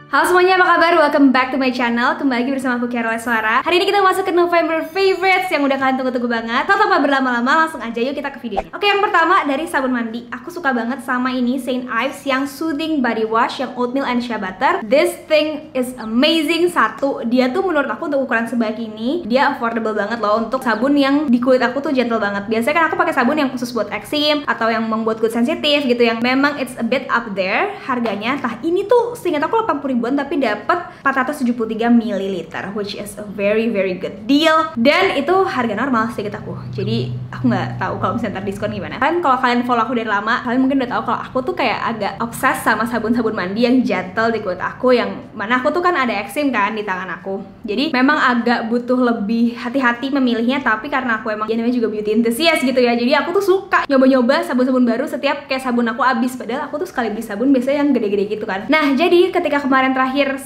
Halo semuanya, apa kabar? Welcome back to my channel. Kembali lagi bersama aku Kiara Leswara. Hari ini kita masuk ke November Favorites yang udah kalian tunggu-tunggu banget. Tanpa berlama-lama, langsung aja yuk kita ke videonya. Oke, yang pertama dari sabun mandi. Aku suka banget sama ini, St. Ives yang Soothing Body Wash yang Oatmeal and Shea Butter. This thing is amazing. Satu, dia tuh menurut aku untuk ukuran sebaik ini, dia affordable banget loh untuk sabun yang di kulit aku tuh gentle banget. Biasanya kan aku pakai sabun yang khusus buat eczema atau yang membuat kulit sensitif gitu, yang memang it's a bit up there harganya. Nah, ini tuh seingat aku 80 ribuan tapi dapat 473 ml, which is a very good deal, dan itu harga normal seingat aku. Jadi aku nggak tahu kalau misalnya ntar diskon gimana. Kalau kalian follow aku dari lama, kalian mungkin udah tahu kalau aku tuh kayak agak obses sama sabun-sabun mandi yang gentle di kulit aku, yang mana aku tuh kan ada eczema kan di tangan aku. Jadi memang agak butuh lebih hati-hati memilihnya, tapi karena aku emang ya namanya juga beauty enthusiast gitu ya, jadi aku tuh suka nyoba-nyoba sabun-sabun baru setiap kayak sabun aku habis. Padahal aku tuh sekali beli sabun biasanya yang gede-gede gitu kan. Nah, jadi ketika kemarin terakhir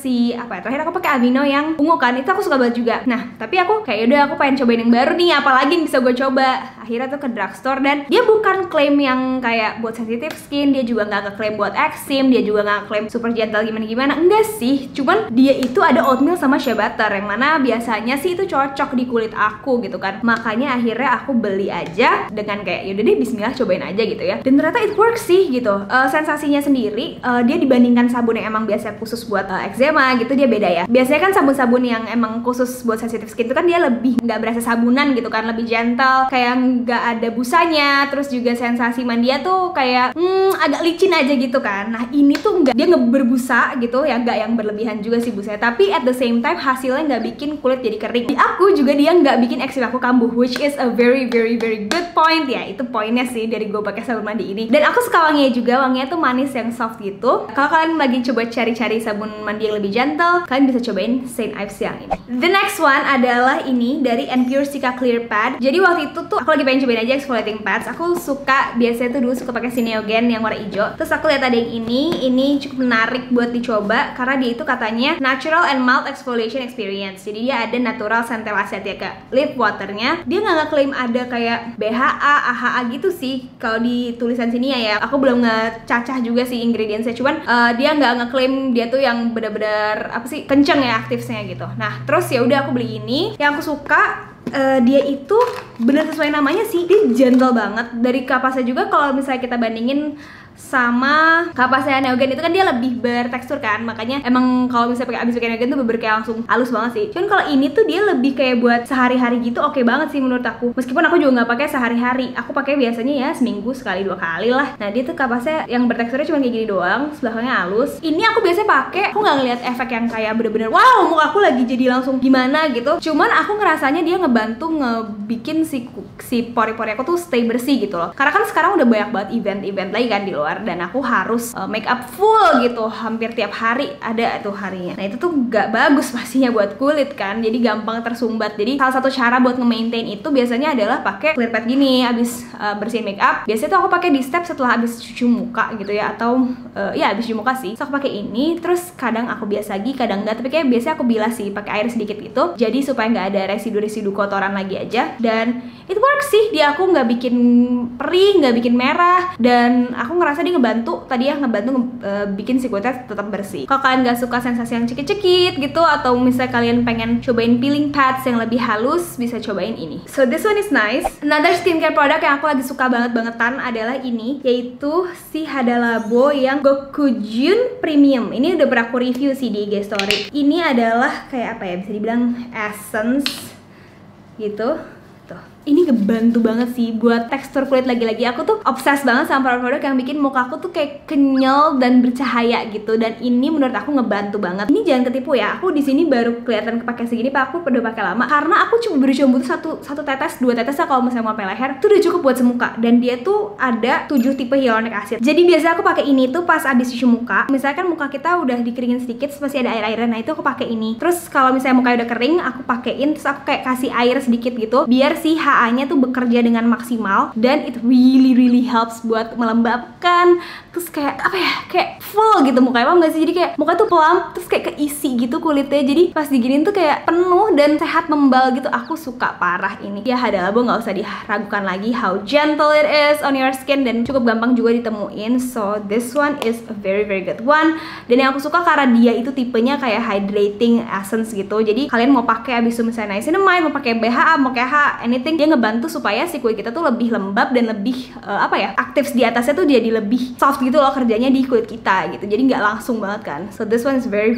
terakhir aku pakai Aveeno yang ungu kan, itu aku suka banget juga. Nah, tapi aku kayak udah aku pengen cobain yang baru nih, apalagi yang bisa gue coba. Akhirnya tuh ke drugstore, dan dia bukan klaim yang kayak buat sensitive skin, dia juga nggak ngeklaim buat eczema, dia juga nggak klaim super gentle gimana-gimana, enggak sih. Cuman dia itu ada oatmeal sama shea butter, yang mana biasanya sih itu cocok di kulit aku gitu kan. Makanya akhirnya aku beli aja dengan kayak yaudah deh bismillah cobain aja gitu ya. Dan ternyata it works sih gitu. Sensasinya sendiri, dia dibandingkan sabun yang emang biasa khusus buat eczema gitu, dia beda ya. Biasanya kan sabun-sabun yang emang khusus buat sensitive skin itu kan dia lebih nggak berasa sabunan gitu kan, lebih gentle, kayak nggak ada busanya, terus juga sensasi mandinya tuh kayak agak licin aja gitu kan. Nah, ini tuh nggak, dia berbusa gitu ya, nggak yang berlebihan juga sih busanya, tapi at the same time hasilnya nggak bikin kulit jadi kering. Di aku juga dia nggak bikin eczema aku kambuh, which is a very good point ya. Itu poinnya sih dari gue pakai sabun mandi ini. Dan aku suka wanginya juga, wanginya tuh manis yang soft gitu. Kalau kalian lagi coba cari-cari sabun mandi yang lebih gentle, kalian bisa cobain St. Ives yang ini. The next one adalah ini dari Pure Cica Clear Pad. Jadi waktu itu tuh aku lagi pengen cobain aja exfoliating pads. Aku suka, biasanya tuh dulu suka pakai Sineogen yang warna hijau. Terus aku lihat ada yang ini cukup menarik buat dicoba karena dia itu katanya natural and mild exfoliation experience. Jadi dia ada natural centel acetica lip waternya. Dia nggak ngeklaim ada kayak BHA, AHA gitu sih kalau di tulisan sini ya. Aku belum ngecacah juga sih ingredientsnya, cuman dia nggak ngeklaim dia tuh yang benar-benar apa sih kenceng ya aktifnya gitu. Nah, terus ya udah aku beli ini. Yang aku suka dia itu bener sesuai namanya sih, dia gentle banget. Dari kapasnya juga kalau misalnya kita bandingin sama kapasnya Neogen itu kan dia lebih bertekstur kan, makanya emang kalau misalnya abis pakai Neogen tuh bener kayak langsung halus banget sih. Cuman kalau ini tuh dia lebih kayak buat sehari-hari gitu, oke banget sih menurut aku. Meskipun aku juga nggak pakai sehari-hari, aku pakai biasanya ya seminggu sekali 2 kali lah. Nah, dia tuh kapasnya yang berteksturnya cuma kayak gini doang, sebelahnya halus. Ini aku biasanya pakai, aku nggak ngeliat efek yang kayak bener-bener wow muka aku lagi jadi langsung gimana gitu. Cuman aku ngerasanya dia ngebantu ngebikin si pori-pori aku tuh stay bersih gitu loh. Karena kan sekarang udah banyak banget event-event lagi kan di luar, dan aku harus make up full gitu hampir tiap hari ada tuh harinya. Nah, itu tuh gak bagus pastinya buat kulit kan, jadi gampang tersumbat. Jadi salah satu cara buat nge-maintain itu biasanya adalah pakai clear pad gini abis bersihin make up. Biasanya tuh aku pakai di step setelah abis cuci muka gitu ya, atau ya abis cuci muka sih. So, aku pakai ini, terus kadang aku bilas lagi, kadang enggak, tapi kayak biasanya aku bilas sih pakai air sedikit gitu, jadi supaya nggak ada residu-residu kotoran lagi aja. Dan it works sih, dia aku nggak bikin perih, nggak bikin merah, dan aku ngerasa dia ngebantu bikin si kulitnya tetap bersih. Kalau kalian nggak suka sensasi yang cekit-cekit gitu, atau misalnya kalian pengen cobain peeling pads yang lebih halus, bisa cobain ini. So this one is nice. Another skincare product yang aku lagi suka bangetan adalah ini, yaitu si Hada Labo yang Gokujun Premium. Ini udah pernah aku review sih di IG story. Ini adalah kayak apa ya, bisa dibilang essence gitu. Ini ngebantu banget sih buat tekstur kulit. Lagi-lagi aku tuh obses banget sama produk-produk yang bikin muka aku tuh kayak kenyal dan bercahaya gitu, dan ini menurut aku ngebantu banget. Ini jangan ketipu ya, aku di sini baru kelihatan pakai segini, Pak. Aku udah pakai lama karena aku cuma butuh satu tetes, 2 tetes lah kalau misalnya mau pakai leher, itu udah cukup buat semuka. Dan dia tuh ada 7 tipe hyaluronic acid. Jadi biasanya aku pakai ini tuh pas abis cuci muka. Misalkan muka kita udah dikeringin sedikit, masih ada air-airnya, nah itu aku pakai ini. Terus kalau misalnya mukanya udah kering, aku pakein, terus aku kayak kasih air sedikit gitu, biar bener-bener si HA-nya tuh bekerja dengan maksimal dan it really helps buat melembabkan, terus kayak apa ya, kayak full gitu mukanya, paham gak sih? Jadi kayak muka tuh plump, terus kayak keisi gitu kulitnya, jadi pas diginiin tuh kayak penuh dan sehat, membal gitu. Aku suka parah ini. Ya Hada Labo nggak usah diragukan lagi how gentle it is on your skin dan cukup gampang juga ditemuin. So this one is a very good one. Dan yang aku suka karena dia itu tipenya kayak hydrating essence gitu. Jadi kalian mau pakai abis itu misalnya niacinamide, mau pakai BHA, mau pakai HA, anything, dia ngebantu supaya si kulit kita tuh lebih lembab dan lebih apa ya, aktif di atasnya tuh jadi lebih soft gitu loh kerjanya di kulit kita gitu. Jadi nggak langsung banget kan. So this one is very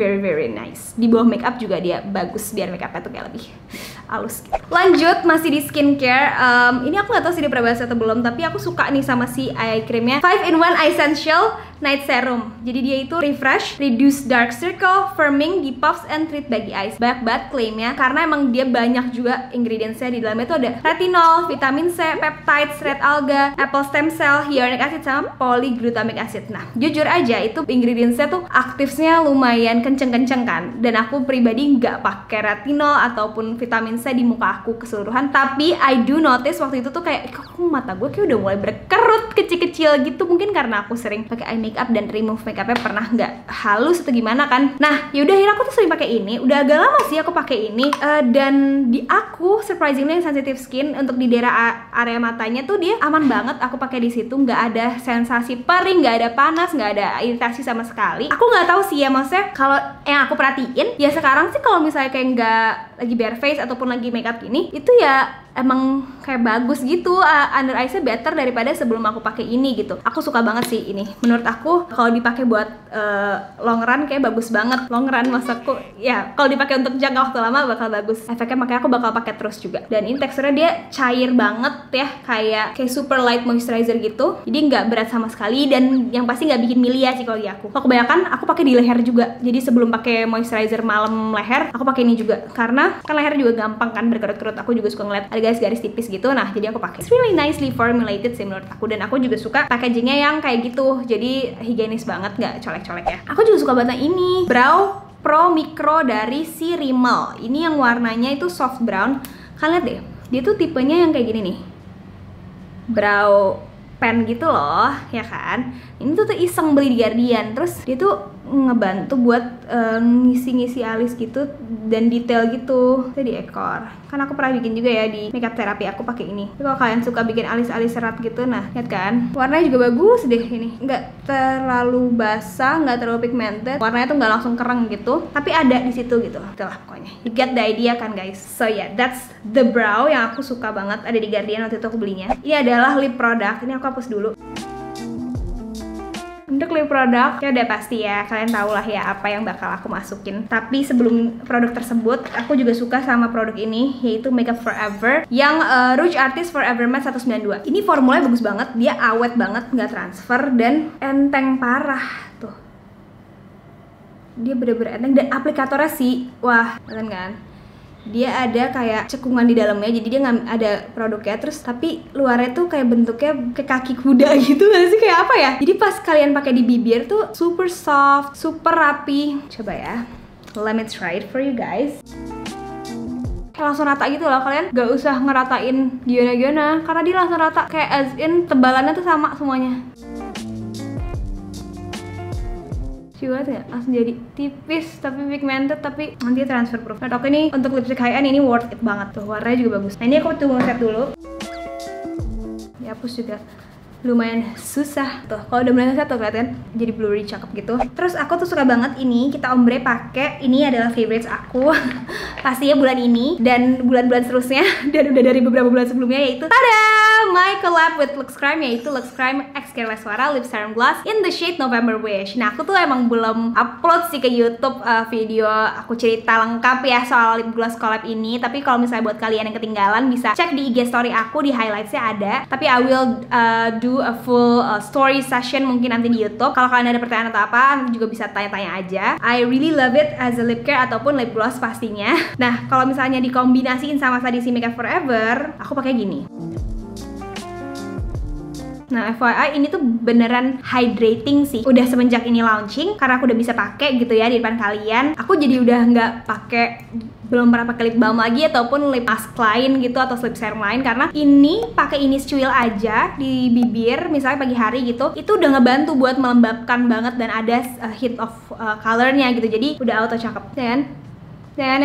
nice. Di bawah makeup juga dia bagus biar makeupnya tuh kayak lebih halus gitu. Lanjut masih di skincare. Ini aku nggak tahu sih dia pernah bahas atau belum, tapi aku suka nih sama si eye creamnya 5-in-1 Essential Night Serum. Jadi dia itu refresh, reduce dark circle, firming, depuffs, and treat baggy eyes. Banyak banget klaimnya karena emang dia banyak juga ingredientsnya. Di dalamnya tuh ada retinol, vitamin C, peptides, red alga, apple stem cell, hyaluronic acid, sama polyglutamic acid. Nah jujur aja itu ingredientsnya tuh aktifnya lumayan kenceng-kenceng kan. Dan aku pribadi nggak pakai retinol ataupun vitamin C di muka aku keseluruhan. Tapi I do notice waktu itu tuh kayak kok mata gue kayak udah mulai berkerut kecil-kecil gitu. Mungkin karena aku sering pakai eye makeup dan remove makeupnya pernah nggak halus atau gimana kan. Nah yaudah akhirnya aku tuh sering pakai ini. Udah agak lama sih aku pakai ini. Dan di aku surprisingly yang sensitive skin, untuk di daerah area matanya tuh dia aman banget. Aku pakai di situ nggak ada sensasi perih, nggak ada panas, nggak ada iritasi sama sekali. Aku nggak tahu sih ya, maksudnya kalau yang aku perhatiin ya sekarang sih kalau misalnya kayak nggak lagi bare face ataupun lagi makeup gini, itu ya emang kayak bagus gitu, under eyes-nya better daripada sebelum aku pakai ini gitu. Aku suka banget sih ini. Menurut aku kalau dipakai buat long run kayak bagus banget. Long run maksudku ya kalau dipakai untuk jangka waktu lama bakal bagus. Efeknya makanya aku bakal pakai terus juga. Dan ini teksturnya dia cair banget ya, kayak super light moisturizer gitu. Jadi nggak berat sama sekali dan yang pasti nggak bikin milia sih kalau di aku. Kalau kebanyakan aku pakai di leher juga. Jadi sebelum pakai moisturizer malam leher, aku pakai ini juga karena kan leher juga gampang kan berkerut-kerut. Aku juga suka ngeliat ada garis-garis tipis gitu. Nah jadi aku pakai. It's really nicely formulated sih menurut aku, dan aku juga suka packagingnya yang kayak gitu. Jadi higienis banget, nggak colek-colek ya. Aku juga suka banget ini Brow Pro Micro dari si Rimmel. Ini yang warnanya itu soft brown. Kalian lihat deh, dia tuh tipenya yang kayak gini nih, brow pen gitu loh, ya kan. Ini tuh iseng beli di Guardian. Terus dia tuh ngebantu buat ngisi-ngisi alis gitu dan detail gitu. Itu di ekor. Kan aku pernah bikin juga ya di makeup terapi, aku pakai ini. Jadi kalau kalian suka bikin alis-alis serat gitu, nah lihat kan, warnanya juga bagus deh ini. Nggak terlalu basah, nggak terlalu pigmented. Warnanya tuh nggak langsung kereng gitu, tapi ada di situ gitu. Itulah pokoknya. You get the idea kan guys. So yeah, that's the brow yang aku suka banget. Ada di Guardian waktu itu aku belinya. Ini adalah lip product. Ini aku hapus dulu. Untuk lip product ya udah pasti ya, kalian tau lah ya apa yang bakal aku masukin. Tapi sebelum produk tersebut, aku juga suka sama produk ini, yaitu Makeup Forever yang Rouge Artist Forever Matte 192. Ini formulanya bagus banget, dia awet banget, nggak transfer dan enteng parah tuh. Dia bener-bener enteng dan aplikatornya sih, wah keren kan? Dia ada kayak cekungan di dalamnya, jadi dia nggak ada produknya, terus tapi luarnya tuh kayak bentuknya kayak kaki kuda gitu nggak sih, kayak apa ya? Jadi pas kalian pakai di bibir tuh super soft, super rapi. Coba ya, let me try it for you guys. Langsung rata gitu loh, kalian gak usah ngeratain gimana-gimana karena dia langsung rata, kayak as in tebalannya tuh sama semuanya. Juga ya, langsung jadi tipis tapi pigmented, tapi nanti transfer proof. Nah oke nih, untuk lipstick high-end ini worth it banget tuh, warnanya juga bagus. Nah ini aku tunggu set dulu. Dihapus juga lumayan susah tuh, kalau udah mulai set tuh kelihatan jadi blurry, cakep gitu. Terus aku tuh suka banget ini, kita ombre pakai ini, adalah favorites aku pastinya bulan ini dan bulan-bulan seterusnya dan udah dari beberapa bulan sebelumnya, yaitu tada, my collab with Lux Crime, yaitu Lux Crime X Careless Suara Lip Serum Gloss in the shade November Wish. Nah aku tuh emang belum upload sih ke YouTube video aku cerita lengkap ya soal lip gloss collab ini, tapi kalau misalnya buat kalian yang ketinggalan bisa cek di IG story aku, di highlightsnya ada. Tapi I will do a full story session mungkin nanti di YouTube. Kalau kalian ada pertanyaan atau apa, nanti juga bisa tanya-tanya aja. I really love it as a lip care ataupun lip gloss pastinya. Nah kalau misalnya dikombinasiin sama tadi si Makeup Forever, aku pakai gini. Nah, FYI ini tuh beneran hydrating sih. Udah semenjak ini launching, karena aku udah bisa pakai gitu ya di depan kalian. Aku jadi udah nggak pakai, belum pernah pakai lip balm lagi ataupun lip mask lain gitu atau lip serum lain, karena ini pakai Innis Cuil aja di bibir misalnya pagi hari gitu, itu udah ngebantu buat melembabkan banget dan ada hint of colornya gitu, jadi udah auto cakep kan. Dan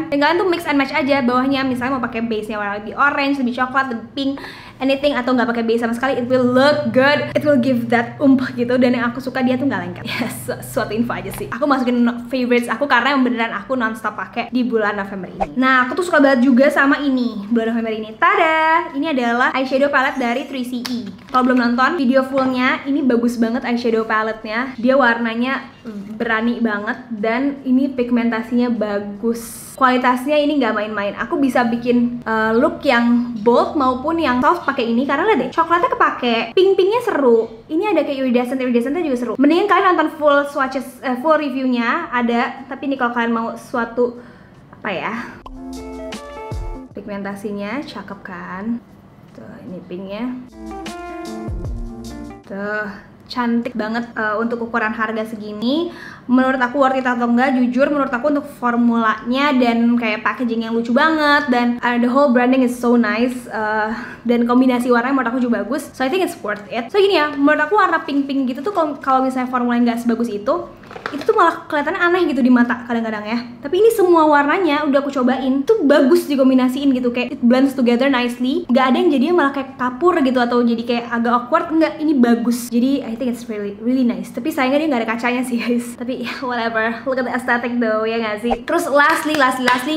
kalian tuh mix and match aja bawahnya, misalnya mau pakai base-nya warna lebih orange, lebih coklat, lebih pink, anything, atau nggak pakai base sama sekali, it will look good, it will give that gitu. Dan yang aku suka dia tuh nggak lengket. Ya, suatu info aja sih. Aku masukin favorites aku karena yang beneran aku nonstop pakai di bulan November ini. Nah, aku tuh suka banget juga sama ini bulan November ini. Tada! Ini adalah eyeshadow palette dari 3CE. Kalau belum nonton video fullnya, ini bagus banget eyeshadow palette-nya. Dia warnanya berani banget dan ini pigmentasinya bagus. Kualitasnya ini nggak main-main. Aku bisa bikin look yang bold maupun yang soft pakai ini karena lihat deh, coklatnya kepake, pink-pinknya seru. Ini ada kayak iridescent-iridescentnya juga seru. Mendingan kalian nonton full swatches, full reviewnya ada. Tapi ini kalau kalian mau suatu apa ya? Pigmentasinya cakep kan? Tuh, ini pinknya. Tuh, cantik banget untuk ukuran harga segini. Menurut aku worth it atau enggak, jujur menurut aku untuk formulanya dan kayak packaging yang lucu banget dan the whole branding is so nice, dan kombinasi warnanya menurut aku juga bagus, so I think it's worth it. So gini ya, menurut aku warna pink-pink gitu tuh kalau misalnya formulanya nggak sebagus itu tuh malah kelihatannya aneh gitu di mata kadang-kadang ya. Tapi ini semua warnanya udah aku cobain tuh bagus dikombinasiin gitu, kayak it blends together nicely. Gak ada yang jadinya malah kayak kapur gitu atau jadi kayak agak awkward, enggak, ini bagus. Jadi I think it's really nice. Tapi sayangnya dia nggak ada kacanya sih guys. Tapi yeah, whatever, look at the aesthetic though, ya nggak sih? Terus lastly,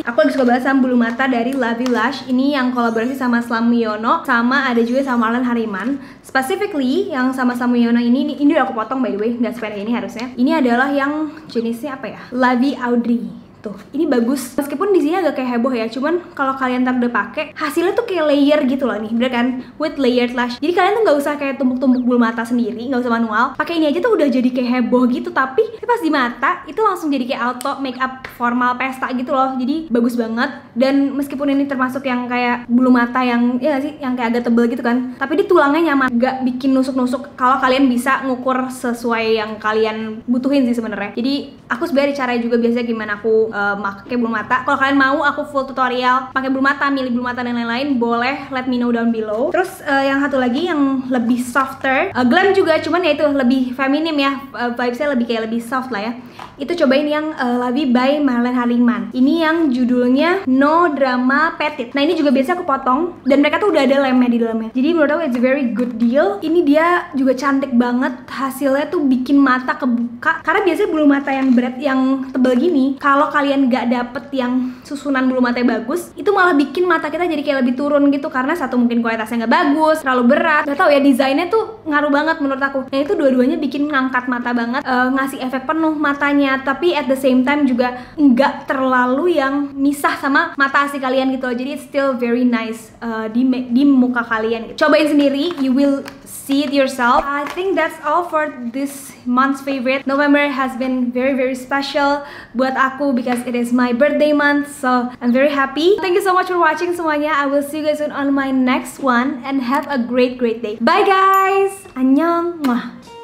aku lagi suka banget sama bulu mata dari Lavi Lash. Ini yang kolaborasi sama Slam Miono, sama ada juga sama Marlon Hariman. Specifically yang sama Slam Miono ini udah aku potong by the way, nggak sependek ini harusnya. Ini adalah yang jenisnya apa ya? Lavi Audrey. Tuh, ini bagus. Meskipun di sini agak kayak heboh ya, cuman kalau kalian ntar udah pakai, hasilnya tuh kayak layer gitu loh nih, bener kan? With layered lash. Jadi kalian tuh nggak usah kayak tumpuk-tumpuk bulu mata sendiri, nggak usah manual. Pakai ini aja tuh udah jadi kayak heboh gitu, tapi pas di mata itu langsung jadi kayak auto makeup formal pesta gitu loh. Jadi bagus banget. Dan meskipun ini termasuk yang kayak bulu mata yang ya gak sih, yang kayak agak tebel gitu kan, tapi di tulangnya nyaman, nggak bikin nusuk-nusuk. Kalau kalian bisa ngukur sesuai yang kalian butuhin sih sebenarnya. Jadi aku sebenarnya caranya juga biasanya gimana aku pakai bulu mata. Kalau kalian mau aku full tutorial pakai bulu mata, milih bulu mata dan lain-lain, boleh let me know down below. Terus yang satu lagi yang lebih softer, glam juga, cuman ya itu lebih feminim ya, vibesnya lebih kayak lebih soft lah ya. Itu cobain yang Lavi by Marlon Hariman. Ini yang judulnya No Drama Petite. Nah ini juga biasa aku potong dan mereka tuh udah ada lemnya di dalamnya. Jadi menurut aku it's a very good deal. Ini dia juga cantik banget, hasilnya tuh bikin mata kebuka. Karena biasanya bulu mata yang berat, yang tebel gini, kalau kalian gak dapet yang susunan bulu matanya bagus, itu malah bikin mata kita jadi kayak lebih turun gitu. Karena satu mungkin kualitasnya nggak bagus, terlalu berat, gak tau ya, desainnya tuh ngaruh banget menurut aku. Dan itu dua-duanya bikin ngangkat mata banget, ngasih efek penuh matanya, tapi at the same time juga nggak terlalu yang misah sama mata asli kalian gitu. Jadi it's still very nice di muka kalian gitu. Cobain sendiri, you will see it yourself. I think that's all for this month's favorite. November has been very special buat aku because it is my birthday month, so I'm very happy. Thank you so much for watching semuanya. I will see you guys soon on my next one and have a great day. Bye guys. Annyeong. Mwah.